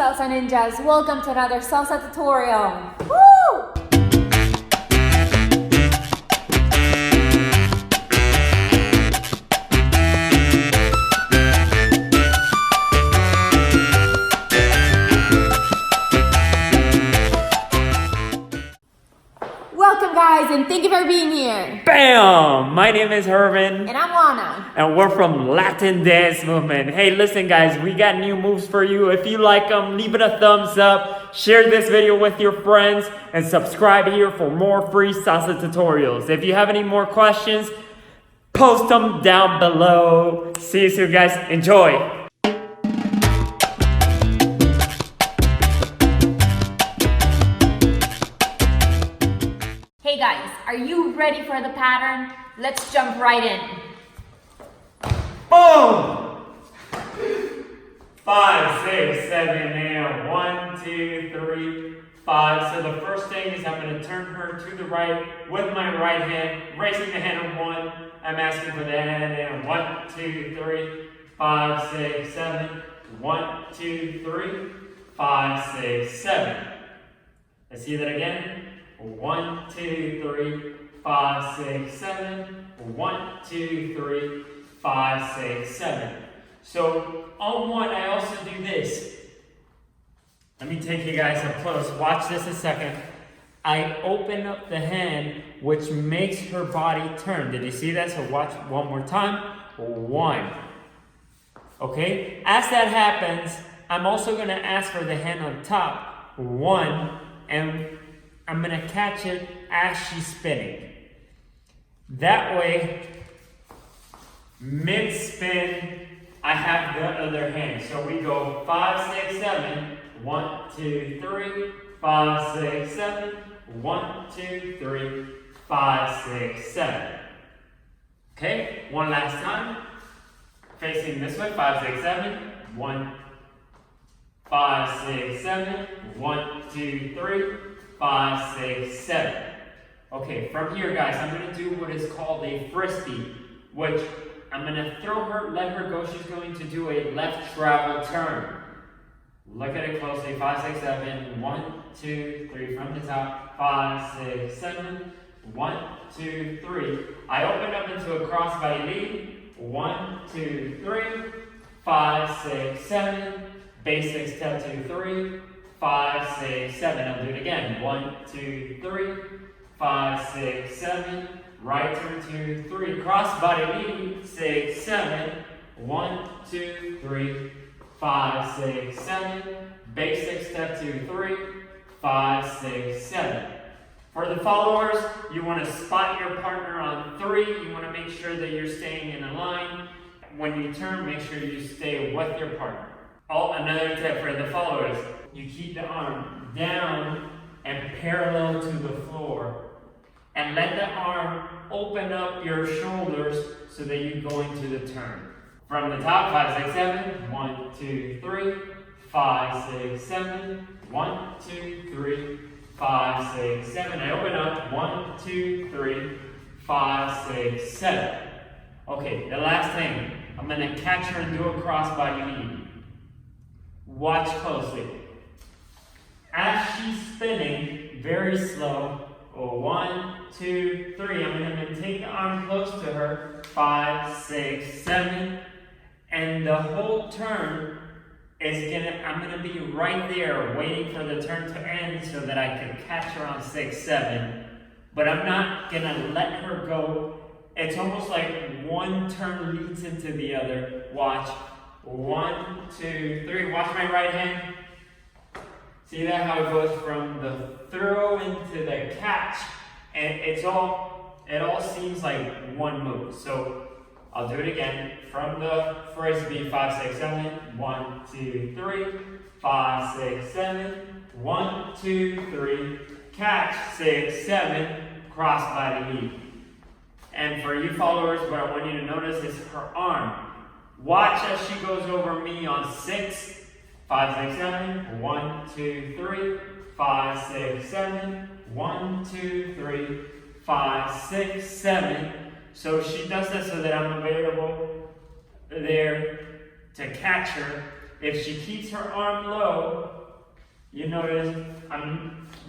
Salsa Ninjas, welcome to another salsa tutorial. Woo! Welcome guys, and thank you for being here. Bam! My name is Herman. And I'm Juana. And we're from Latin Dance Movement. Hey, listen guys, we got new moves for you. If you like them, leave it a thumbs up, share this video with your friends, and subscribe here for more free salsa tutorials. If you have any more questions, post them down below. See you soon guys, enjoy! Hey guys, are you ready for the pattern? Let's jump right in. Boom! 5, 6, 7, and 1, 2, 3, 5. So the first thing is I'm going to turn her to the right with my right hand, raising the hand on 1. I'm asking for the hand and 1, 2, 3, 5, 6, 7. 1, 2, 3, 5, 6, 7. Let's see that again. 1, 2, 3, 5, 6, 7. 1, 2, 3, 5, 6, 7. So on 1, I also do this. Let me take you guys up close. Watch this a second. I open up the hand, which makes her body turn. Did you see that? So watch one more time. 1. Okay? As that happens, I'm also going to ask for the hand on top. 1. And I'm going to catch it as she's spinning. That way, mid-spin, I have the other hand. So we go 5, 6, 7. 1, 2, 3, 5, 6, 7. 1, 2, 3, 5, 6, 7. Okay, one last time. Facing this way, 5, 6, 7. 1, 5, 6, 7. 1, 2, 3, 5, 6, 7. Okay, from here, guys, I'm going to do what is called a frisbee, which I'm going to throw her, let her go. She's going to do a left travel turn. Look at it closely. 5, 6, 7. 1, 2, 3. From the top. 5, 6, 7. 1, 2, 3. I open up into a crossbody lead. 1, 2, 3. 5, 6, 7. Basic step 2, 3. 5, 6, 7. I'll do it again. 1, 2, 3. 5, 6, 7. Right turn 2, 3. Crossbody lead. 6, 7. 1, 2, 3. 5, 6, 7. Basic step 2, 3. 5, 6, 7. For the followers, you want to spot your partner on 3. You want to make sure that you're staying in a line. When you turn, make sure you stay with your partner. Oh, another tip for the followers. You keep the arm down and parallel to the floor. And let the arm open up your shoulders so that you go into the turn. From the top, 5, 6, 7. 1, 2, 3. 5, 6, 7. 1, 2, 3. 5, 6, 7. I open up. 1, 2, 3. 5, 6, 7. Okay, the last thing. I'm going to catch her and do a crossbody lead. Watch closely. As she's spinning, very slow. 1, 2, 3. I'm going to take the arm close to her. 5, 6, 7. And the whole turn is I'm gonna be right there waiting for the turn to end so that I can catch her on 6, 7. But I'm not gonna let her go. It's almost like one turn leads into the other. Watch. 1, 2, 3. Watch my right hand. See that how it goes from the throw into the catch, and it all seems like one move. So I'll do it again. From the frisbee, 5, 6, 7. 1, 2, 3. 5, 6, 7. 1, 2, 3. Catch, 6, 7. Crossbody lead. And for you followers, what I want you to notice is her arm. Watch as she goes over me on 6. 5, 6, 7. 1, 2, 3. 5, 6, 7. 1, 2, 3. 5, 6, 7. So she does this so that I'm available there to catch her If she keeps her arm low, you notice,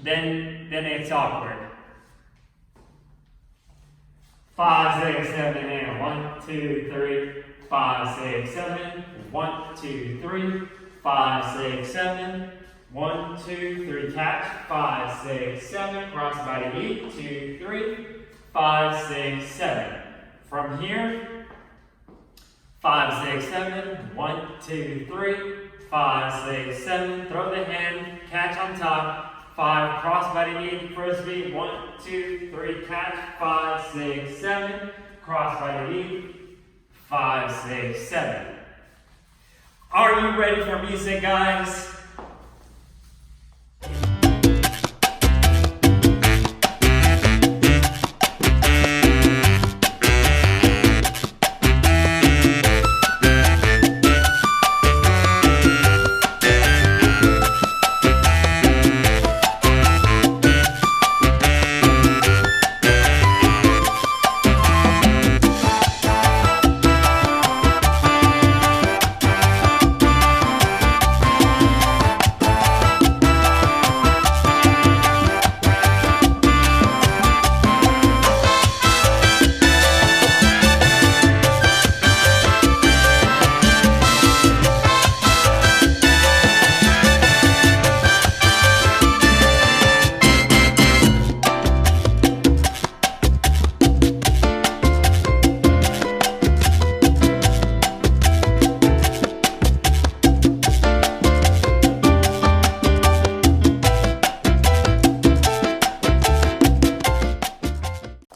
then it's awkward. 5, 6, 7, and 1, 2, 3, 5, 6, 7, 1, 2, 3, 5, 6, 7, 1, 2, 3, catch, 5, 6, 7, cross body knee, 2, 3, 5, 6, 7. From here, 5, 6, 7, 1, 2, 3, 5, 6, 7, throw the hand, catch on top, 5, cross body knee, frisbee, 1, 2, 3, catch, 5, 6, 7, cross body knee, 5, 6, 7. Are you ready for music, guys?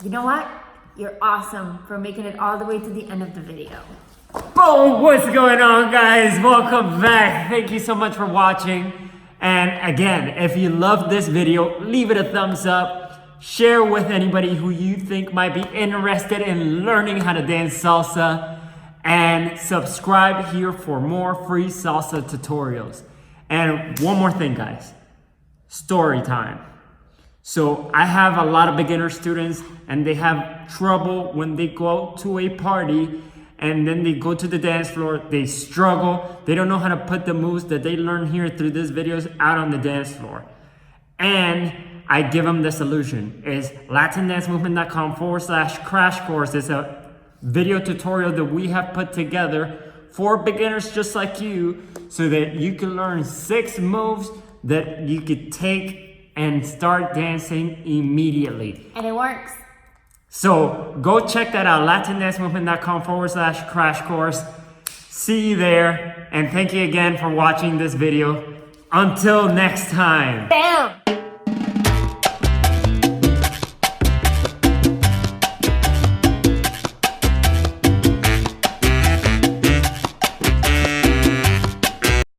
You know what? You're awesome for making it all the way to the end of the video. Boom! What's going on, guys? Welcome back. Thank you so much for watching. And again, if you love this video, leave it a thumbs up. Share with anybody who you think might be interested in learning how to dance salsa. And subscribe here for more free salsa tutorials. And one more thing, guys. Story time. So I have a lot of beginner students and they have trouble when they go to a party and then they go to the dance floor, they struggle, they don't know how to put the moves that they learn here through these videos out on the dance floor. And I give them the solution. It's LatinDanceMovement.com/crash course. It's a video tutorial that we have put together for beginners just like you so that you can learn 6 moves that you could take and start dancing immediately. And it works. So go check that out, LatinDanceMovement.com/crash course. See you there, and thank you again for watching this video. Until next time. Bam!